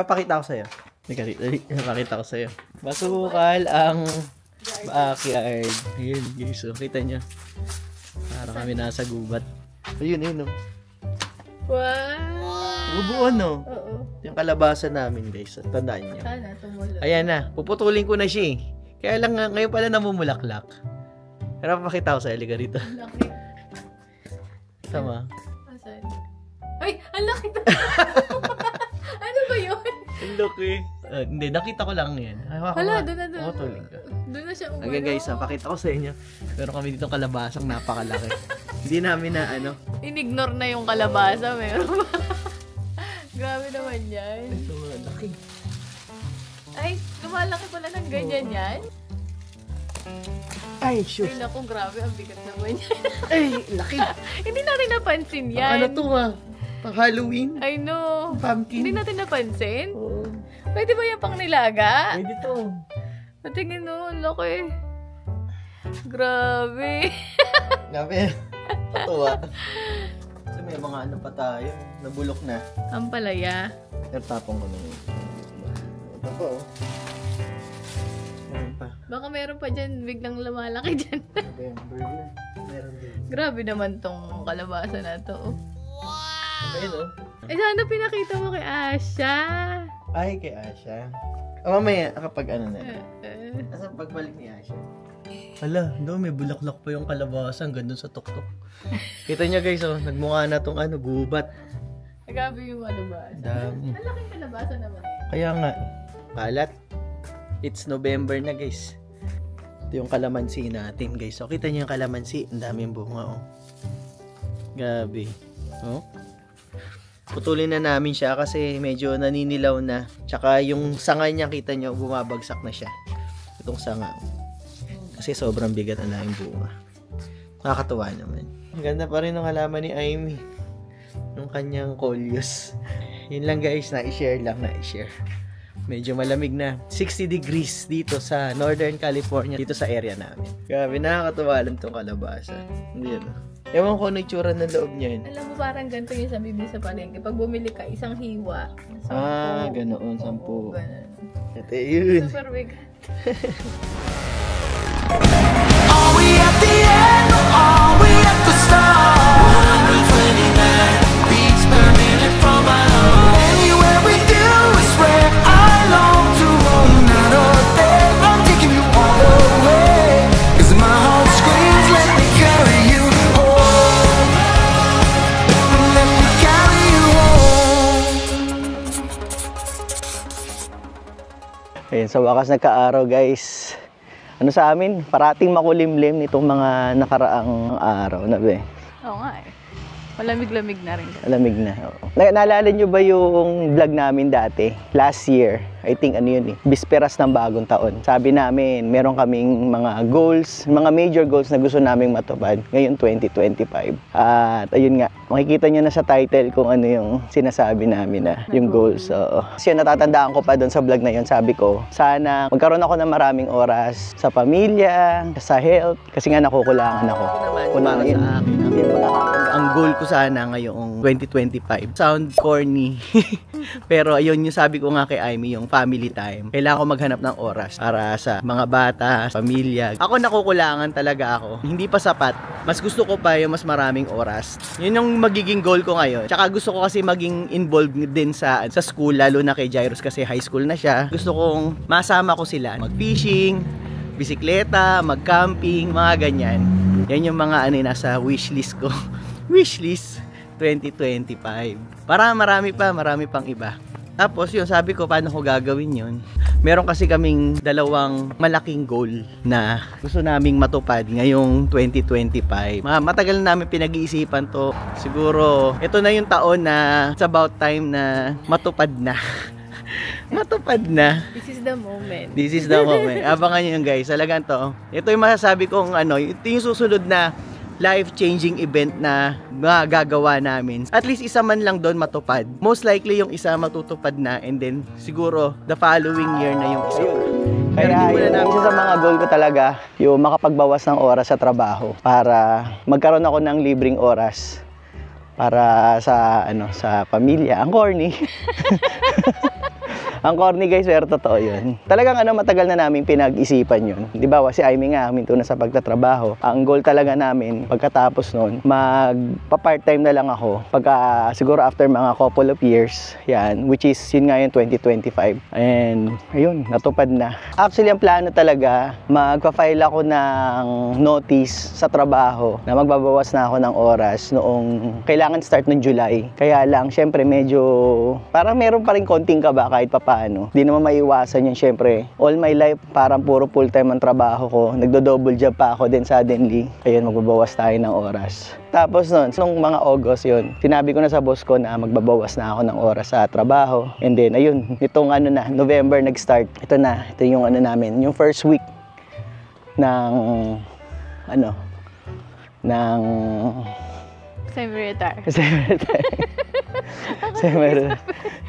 Papakita ko sa'yo. Papakita ko sa'yo. Masukal ang backyard. Ayun, guys. So, kita nyo. Para kami nasa gubat. Ayun, ayun, oh. Wow! Bubuo, no? Oo. Yung kalabasa namin, guys. Tandaan nyo. Sana tumulong. Ayan na. Puputulin ko na siya, eh. Kaya lang, ngayon pala namumulaklak. Pero papakita ko sa'yo. Liga rito. Ang laki. Tama. Asan? Ay! Ang laki to! Ano ba yun? Ang laki. Hindi, nakita ko lang yan. Hala, doon na doon. Puputulin ko. Doon na siya umano. Okay guys, pakita ko sa inyo. Pero kami dito kalabasang napakalaki. Hindi namin na ano. Inignore na yung kalabasa, meron ba? Grabe naman yan. Ito, laki. Ay, lumalaki pala ng ganyan yan. Ay, shoot. Ay, naku, grabe. Ang bigat naman yan. Ay, laki. Hindi natin napansin yan. Ano to pang Halloween? I know. Pumpkin. Hindi natin napansin. Oo. Pwede ba yung pang nilaga? Pwede to. Patingin no, ang laki. Grabe. Grabe. Tatuwa. Kasi may mga ano pa tayo. Nabulok na. Ang palaya. Tapong ko na yun. Ito po. Meron pa. Baka meron pa dyan, biglang lumalaki dyan. Burger. Meron din. Grabe naman tong kalabasa na to. Ayun, oh. Eh, sana pinakita mo kay Asha. Ay, kay Asha. Mamaya, kapag ano na. Asa pagbalik ni Asha? Hala, may bulaklak pa yung kalabasa hanggang dun sa tuktok. Kita niya guys, oh, nagmukha na tong ano, gubat. Grabe yung kalabasa. Dami. Ang laking kalabasa naman eh. Kaya nga, kalat. It's November na guys. Ito yung kalamansi natin guys. So, kita niyo yung kalamansi. Ang daming bunga, oh. Gabi. Oh. Putulin na namin siya kasi medyo naninilaw na. Tsaka yung sanga niya, kita nyo, bumabagsak na siya. Itong sanga. Kasi sobrang bigat na yung bunga. Nakakatuwa naman. Ang ganda pa rin ng halaman ni Amy. Yung kanyang coleus. Yun lang guys, na-share lang, na-share. Medyo malamig na. 60 degrees dito sa Northern California, dito sa area namin. Grabe, nakakatuwa lang itong kalabasa. Hindi ano. Ewan ko ano itsura ng loob niyan. Alam mo, parang ganito yung sa bibili sa palengke. Pag bumili ka, isang hiwa. 10. Ganoon, 10. Oo, ganun. Ito yun. Super bigat. Are we at the end or are we at the start? 129 beats per minute from my heart. Anywhere we do is where I long to roam. Night or day, I'm taking you all the way. 'Cause my heart screams, let me carry you home. Let me carry you home. Ayun, sa wakas nagka-araw guys. Ano sa amin, parating makulimlim nitong mga nakaraang araw na be. Oo nga eh. Malamig-lamig na rin. Malamig na. Oo. Naalala nyo ba yung vlog namin dati? Last year, I think ano yun eh, bisperas ng bagong taon. Sabi namin, meron kaming mga goals, mga major goals na gusto naming matupad ngayon 2025. At ayun nga, makikita nyo na sa title kung ano yung sinasabi namin na yung goals. So, kasi natatandaan ko pa doon sa vlog na yun, sabi ko, sana magkaroon ako ng maraming oras sa pamilya, sa health, kasi nga nakukulangan ako. Para sa akin, ang goal ko sana ngayong 2025. Sound corny. Pero ayun yung sabi ko nga kay Amy, yung family time. Kailangan ko maghanap ng oras para sa mga bata, pamilya. Ako nakukulangan talaga ako. Hindi pa sapat. Mas gusto ko pa yung mas maraming oras. Yun yung magiging goal ko ngayon. Tsaka gusto ko kasi maging involved din sa school, lalo na kay Jairus kasi high school na siya. Gusto kong masama ko sila. Mag-fishing, bisikleta, mag-camping, mga ganyan. Yan yung mga nasa wishlist ko. Wishlist 2025. Para marami pang iba. Tapos yun, sabi ko paano ko gagawin yun. Meron kasi kaming dalawang malaking goal na gusto naming matupad ngayong 2025. Matagal na namin pinag-iisipan to. Siguro ito na yung taon na it's about time na matupad na. Matupad na. This is the moment. This is the moment. Abangan nyo yun guys. Talagang to. Ito yung masasabi kong ano, ito yung susunod na life-changing event na magagawa namin. At least isa man lang doon matupad. Most likely yung isa matutupad na and then siguro the following year na yung isa. Kaya isa sa mga goal ko talaga yung makapagbawas ng oras sa trabaho para magkaroon ako ng libreng oras para sa sa pamilya. Ang corny. Ang corny guys, pero totoo yun. Talagang matagal na namin pinag-isipan yun. Di ba, si Aimee nga, huminto na sa pagtatrabaho. Ang goal talaga namin, pagkatapos nun, magpa-part-time na lang ako. Siguro after mga couple of years, yan, which is yun nga yung 2025. And ayun, natupad na. Actually, ang plano talaga, magpa-file ako ng notice sa trabaho na magbabawas na ako ng oras noong kailangan start ng July. Kaya lang, syempre medyo parang meron pa rin konting kaba kahit papaano. Di naman maiwasan yun, syempre. All my life, parang puro full-time ang trabaho ko. Nagdo-double job pa ako, then suddenly, ayun, magbabawas tayo ng oras. Tapos nun, nung mga August yun, sinabi ko na sa boss ko na magbabawas na ako ng oras sa trabaho. And then, ayun, itong November nag-start. Ito yung namin, yung first week ng Semi-retire.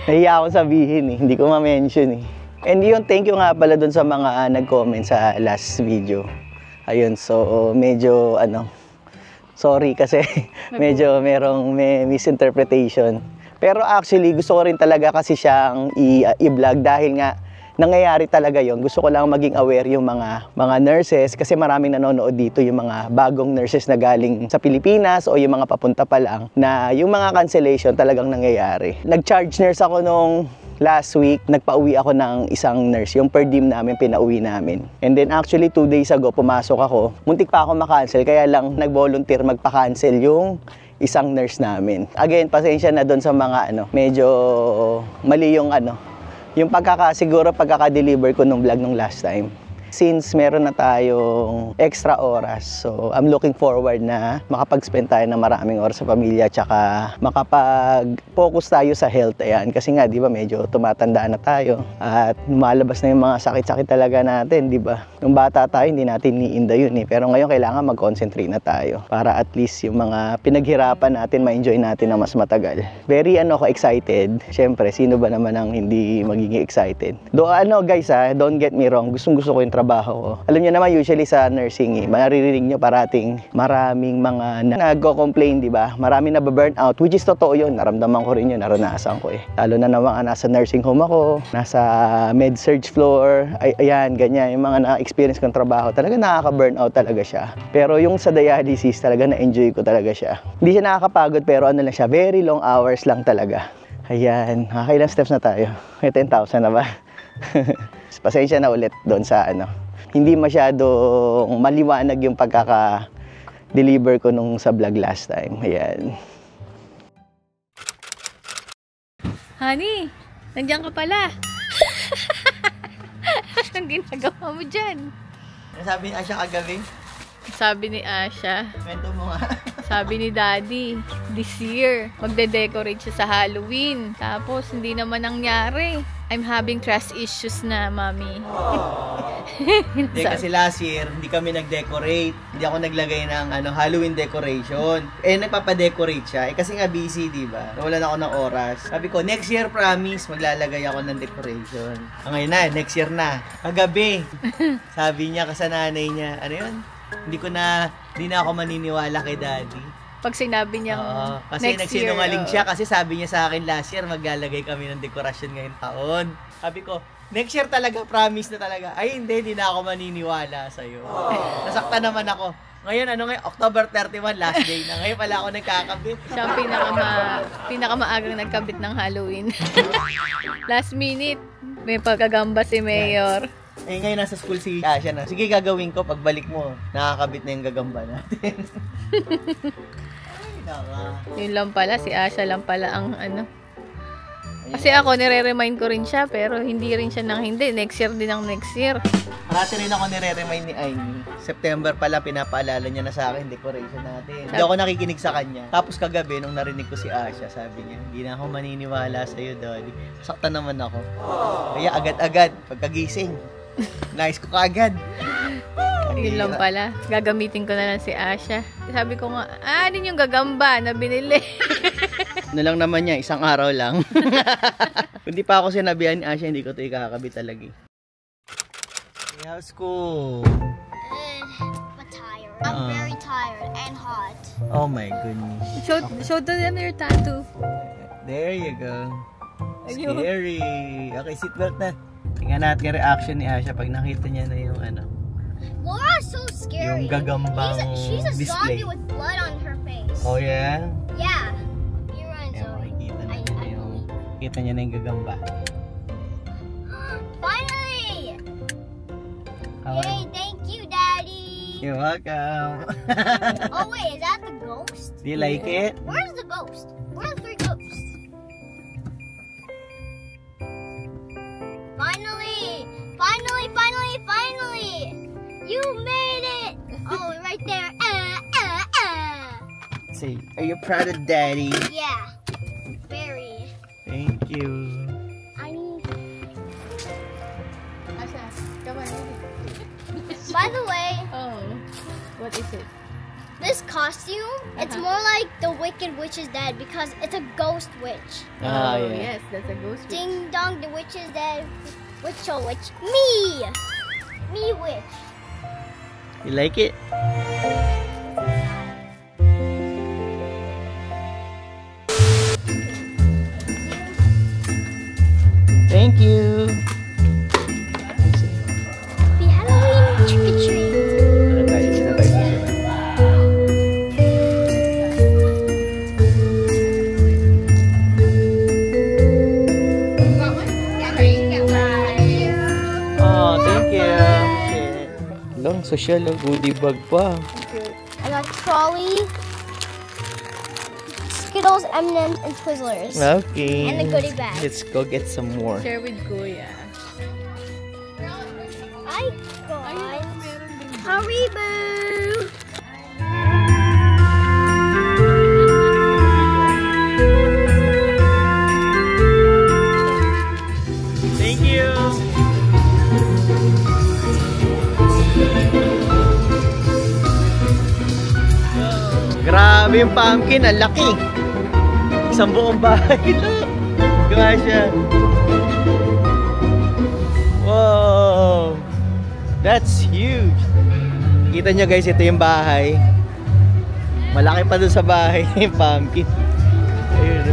Nahiya akong sabihin hindi ko ma-mention And yun, thank you nga pala dun sa mga nag-comment sa last video. Ayun, so medyo sorry kasi medyo may misinterpretation. Pero actually, gusto ko rin talaga kasi siyang i-vlog dahil nga nangyayari talaga yon. Gusto ko lang maging aware yung mga nurses kasi maraming nanonood dito, yung mga bagong nurses na galing sa Pilipinas o yung mga papunta pa lang na yung mga cancellation talagang nangyayari. Nag-charge nurse ako nung last week, nagpa-uwi ako ng isang nurse, yung per diem namin, pinauwi namin. And then actually 2 days ago, pumasok ako. Muntik pa ako makancel, kaya lang nag-volunteer magpa-cancel yung isang nurse namin. Again, pasensya na doon sa mga medyo mali yung yung pagkaka-deliver ko nung vlog nung last time. Since meron na tayong extra oras, so I'm looking forward na makapag-spend tayo ng maraming oras sa pamilya tsaka makapag-focus tayo sa health. Ayan. Kasi nga, di ba, medyo tumatanda na tayo at lumalabas na yung mga sakit-sakit talaga natin, di ba? Nung bata tayo, hindi natin niinda yun Pero ngayon, kailangan mag-concentrate na tayo para at least yung mga pinaghirapan natin, ma-enjoy natin na mas matagal. Very ako excited. Siyempre, sino ba naman ang hindi magiging excited? Guys, don't get me wrong. Gustong-gusto ko yung trabaho ko. Alam niyo naman, usually sa nursing, maririnig niyo parating maraming mga nagko-complain, di ba? Maraming na-burnout, which is totoo yun. Naramdaman ko rin yun, naranasan ko Lalo na naman nasa nursing home ako, nasa med-surg floor, ayan, ganyan. Yung mga na-experience kong trabaho, talaga nakaka-burnout talaga siya. Pero yung sa dialysis, talaga na-enjoy ko talaga siya. Hindi siya nakakapagod, pero lang siya, very long hours lang talaga. Ayan, nakakailang steps na tayo. May 10,000 na ba? Pasensya na ulit doon sa hindi masyadong maliwanag yung pagkaka-deliver ko nung sa vlog last time. Ayan. Honey, nandiyan ka pala. Anong ginagawa mo dyan? Sabi ni Asha kagabi? Sabi ni Asha. Kwento mo nga. Sabi ni Daddy, this year, magde-decorate siya sa Halloween. Tapos, hindi naman nangyari. I'm having trust issues na, Mami. Hindi, kasi last year, hindi kami nag-decorate. Hindi ako naglagay ng Halloween decoration. Nagpapadecorate siya. Kasi nga busy, di ba? Nawalan ako ng oras. Sabi ko, next year, promise, maglalagay ako ng decoration. Ngayon na, next year na. Kagabi, sabi niya sa nanay niya, hindi na ako maniniwala kay Daddy. Pag sinabi niyang kasi next year, nagsinungaling siya kasi sabi niya sa akin last year maglalagay kami ng dekorasyon ngayong taon. Sabi ko, next year talaga, promise na talaga. Ay hindi na ako maniniwala sa'yo. Nasaktan naman ako. Ngayon, October 31, last day na. Ngayon pala ako nagkakabit. Siya ang pinakamaagang nagkabit ng Halloween. Last minute, may pagkagamba si Mayor. Ngayon nasa school si Asha na. Sige, gagawin ko. Pagbalik mo, nakakabit na yung gagamba natin. Yun lang pala, si Asha lang pala ang Kasi ako, nire-remind ko rin siya, pero hindi rin siya hindi. Next year din ang next year. Parati rin ako nire-remind ni Aimee. September pala, pinapaalala niya na sa akin, decoration natin. Hindi ako nakikinig sa kanya. Tapos kagabi, nung narinig ko si Asha, sabi niya, hindi na ako maniniwala sa'yo, Daddy. Saktan naman ako. Kaya agad-agad, pagkagising, nice ko kaagad. Yun lang pala. Gagamitin ko na lang si Asha. Sabi ko nga, din yung gagamba na binili. Lang naman niya, isang araw lang. Kung di pa ako sinabihan ni Asha, hindi ko ito ikakabit talaga. Hey, how's school? Tired. I'm very tired and hot. Oh my goodness. Show to them your tattoo. There you go. Ayun. Scary. Okay, seatbelt na. Tingnan natin yung reaction ni Asha pag nakita niya na yung ano. Laura's so scary. Yung gagambang She's a display. zombie with blood on her face. Oh, yeah? Yeah. You run, Ayan, Zoe. makikita na niya yung... Kita niya na yung gagamba. Finally! How Yay, thank you, Daddy. You're welcome. Oh, wait, is that the ghost? Do you like it? Where's the ghost? Where are the 3 ghosts? Finally! Finally, finally, finally! You made it! Oh, right there. Say, are you proud of Daddy? Yeah. Very. Thank you. I need... Asha, come on. By the way, Oh, what is it? this costume, it's more like the Wicked Witch is dead because it's a ghost witch. Ah, yeah. Yes, that's a ghost witch. Ding dong, the witch is dead. Witch, oh, witch. Me! Me, witch. You like it? Thank you. Happy Halloween, trick or treat. Ano tayo? Sino tayo susunod? Oh, thank you. Long, social, goodie bag pa. I got trolley, Skittles, M&M's, and Twizzlers. Okay. And a goodie bag. Let's go get some more. Share with Kuya. I got Haribo. Thank you. Grabe yung pumpkin, ang laki. Isang buong bahay lang. Gracia. Wow. That's huge. Kita nyo guys, ito yung bahay. Malaki pa doon sa bahay yung pumpkin. Ayun.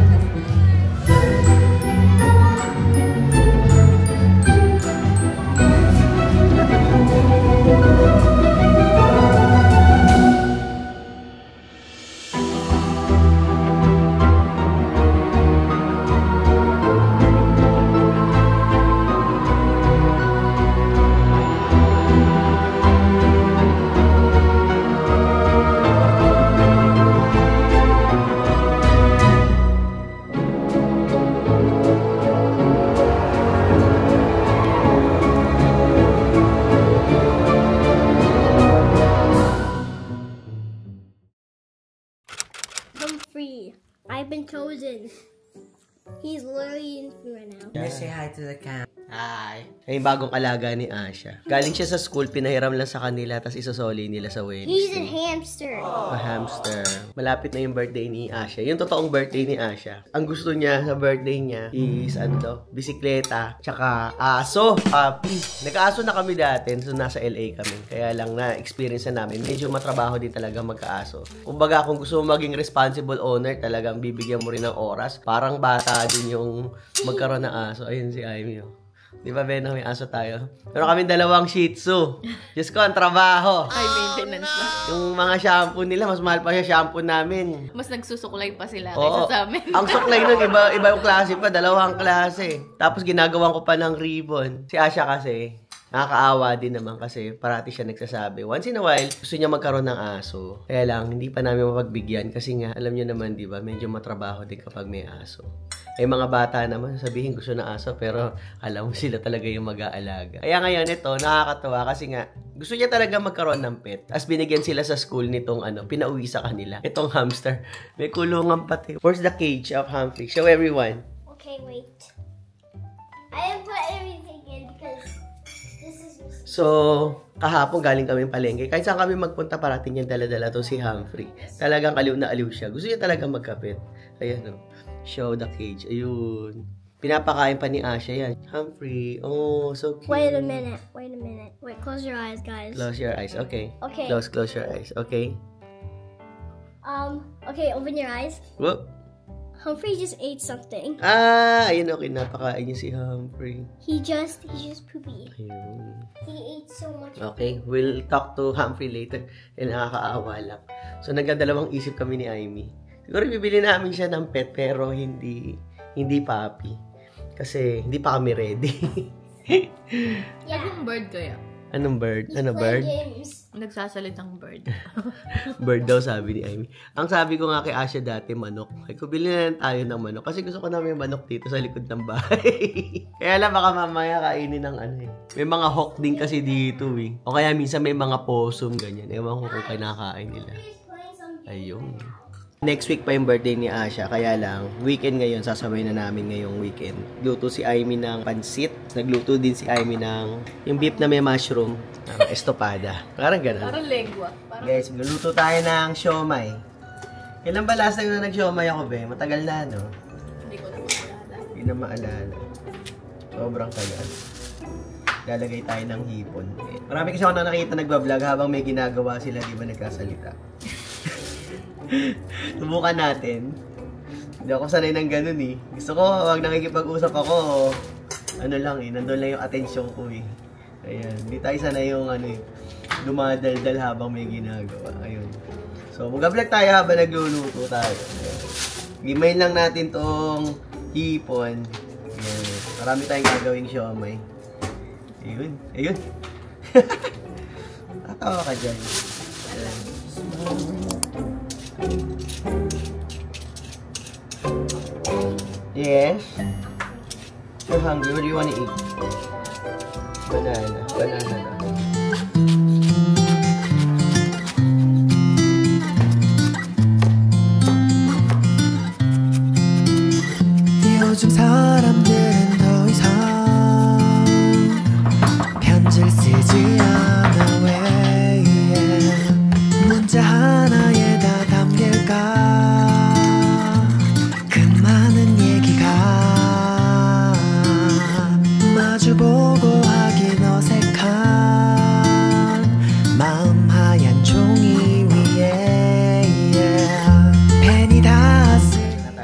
Humphrey, I've been chosen. He's literally in me right now. Let's say hi to the camp. Hi. Ay, bagong alaga ni Asha. Galing siya sa school, pinahiram lang sa kanila, tapos isosoli nila sa He's a Wednesday. hamster. A hamster. Malapit na yung birthday ni Asha. Yung totoong birthday ni Asha. Ang gusto niya sa birthday niya is, ano daw, bisikleta, tsaka aso, puppy. Nagka-aso na kami dati, so nasa LA kami. Kaya lang na-experience na namin. Medyo matrabaho din talaga magka-aso. Kumbaga, kung gusto mo maging responsible owner, talagang bibigyan mo rin ng oras. Parang bata din yung magkaroon ng aso. Ayun si Amy, oh. Di ba, Ben, may aso tayo? Pero kami dalawang Shih Tzu. Diyos ko, ang trabaho. High maintenance na. Yung mga shampoo nila, mas mahal pa siya shampoo namin. Mas nagsusuklay pa sila Oo. kaysa sa amin. Ang suklay nun, iba yung klase pa, dalawang klase. Tapos ginagawan ko pa ng ribbon. Si Asha kasi, nakakaawa din naman kasi parati siya nagsasabi. Once in a while, gusto niya magkaroon ng aso. Kaya lang, hindi pa namin mapagbigyan kasi nga, alam niyo naman, di ba, medyo matrabaho din kapag may aso. Eh, mga bata naman, sabihin gusto na aso, pero alam mo sila talaga yung mag-aalaga. Kaya ngayon, ito, nakakatawa kasi nga, gusto niya talaga magkaroon ng pet. As binigyan sila sa school nitong, pinauwi sa kanila. Itong hamster. May kulungan pati. Where's the cage of Humphrey? Show everyone. Okay, wait. I didn't put everything in because this is... So, kahapon galing kami palengke. Kahit saan kami magpunta, parating niya dala-dala to si Humphrey. Talagang aliw na aliw siya. Gusto niya talaga magkapit. Ayan, oh. Show the cage. Ayun. Pinapakain pa ni Asha yan. Humphrey. Oh, so cute. Wait a minute. Wait a minute. Wait, close your eyes, guys. Close your eyes. Okay. Okay. Close your eyes. Okay. Okay, open your eyes. Whoop. Humphrey just ate something. Ayun, okay, napakain niya si Humphrey. He just poopy. Ayun. He ate so much. Okay, we'll talk to Humphrey later. Nakakaawa lang. So, nagdadalawang isip kami ni Amy. Siguro bibili namin siya ng pet pero hindi puppy. Kasi hindi pa kami ready. Anong bird kaya? Anong bird? Ano Play bird? games. Nagsasalitang bird. Bird daw, sabi ni Amy. Ang sabi ko nga kay Asha dati, manok. Ay, bili na lang tayo ng manok. Kasi gusto ko na may manok dito sa likod ng bahay. Kaya lang baka mamaya kainin ng ano eh. May mga hawk din kasi dito eh. O kaya minsan may mga possum, ganyan. Ewan ko kung kinakain nila. Ayun. Next week pa yung birthday ni Asha, kaya lang, weekend ngayon, sasabay na namin ngayong weekend. Luto si Amy ng pansit. Nagluto din si Amy ng yung beef na may mushroom. Estopada. Parang ganun. Parang lengua. Guys, luluto tayo ng siomay. Kailan ba last time na nag-siomay ako, be? Matagal na, no? Hindi ko na maalala. Hindi na maalala. Sobrang tagal. Lalagay tayo ng hipon. Marami kasi ako na nakita nagbablog habang may ginagawa sila, di ba nagkasalita? Subukan natin. Hindi ako sanay ng ganun eh. Gusto ko, wag nakikipag-usap ako, ano lang eh, nandun lang yung atensyon ko eh. Ayan, hindi tayo sanay yung ano eh, dumadaldal habang may ginagawa. Ayun. So, mag-vlog tayo habang nagluluto tayo. Gimain lang natin tong hipon. Ayan. Marami tayong gagawing siomay. Ayun. Ayun. Tatawa ka dyan. Ayan. Yes? You're hungry. What do you want to eat? Banana. Banana daw. 요즘 사람들은 더 이상 편지를 쓰지 않아 왜 문자 하나에 다 담길까 그 많은 얘기가 마주보고 하긴 어색한 마음 하얀 종이 위에 펜이 닿았을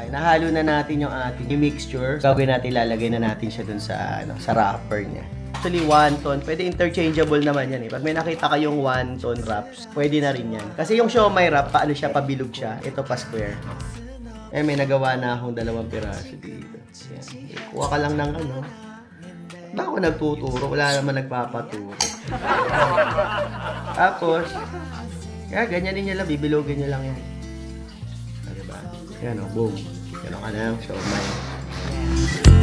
Nahalo na natin yung ating mixture. Gagawin natin, lalagay na natin siya dun sa, sa wrapper niya. Actually, wonton. Pwede interchangeable naman yan eh. Pag may nakita kayong wonton wraps, pwede na rin yan. Kasi yung siomay wrap, paano siya, pabilog siya. Ito pa square. Eh, may nagawa na akong 2 piraso dito. Yan. Kuha ka lang ng ano. Ba ako nagtuturo? Wala naman nagpapaturo. Tapos, kaya ganyan nyo lang, bibilogin nyo lang yan. Diba? Yan o, boom. Gano'n ka na, siomay.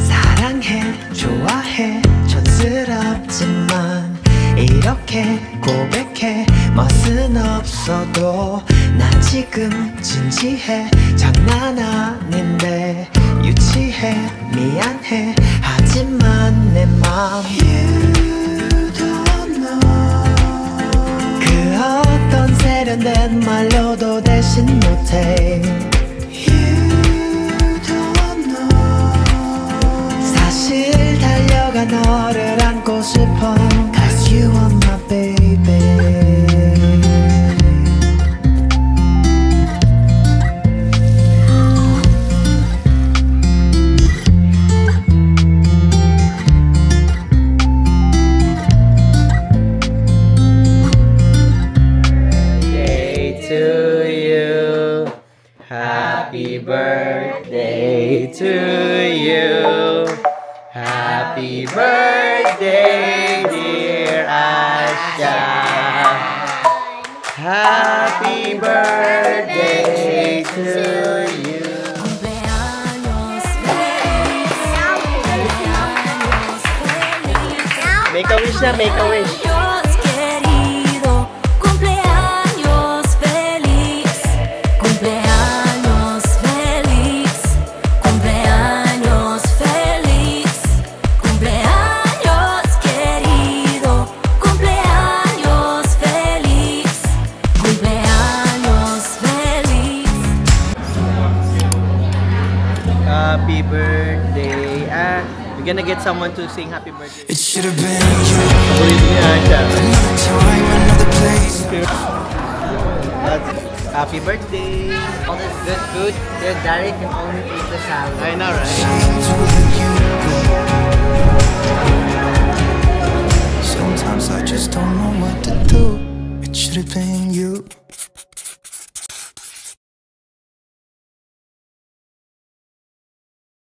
사랑해 좋아해 촌스럽지만 이렇게 고백해 멋은 없어도 난 지금 진지해 장난 아닌데 유치해 미안해 하지만 내 맘 You don't know 그 어떤 세련된 말로도 대신 못해 사실 달려가 너를 안고 싶어 Cause you are my baby Birthday to you. Happy birthday to you. Happy birthday, dear Asha. Happy birthday to you. Make a wish na, make a wish. Querido, cumpleaños feliz, cumpleaños feliz, cumpleaños feliz, cumpleaños querido, cumpleaños feliz, cumpleaños feliz. Happy birthday. We're gonna get someone to sing happy birthday. It should have been you Paborito ni Asha. Another time, another place That's Happy birthday! All this good food, your daddy can only eat the salad. I know, right? Sometimes I just don't know what to do. It should have been you.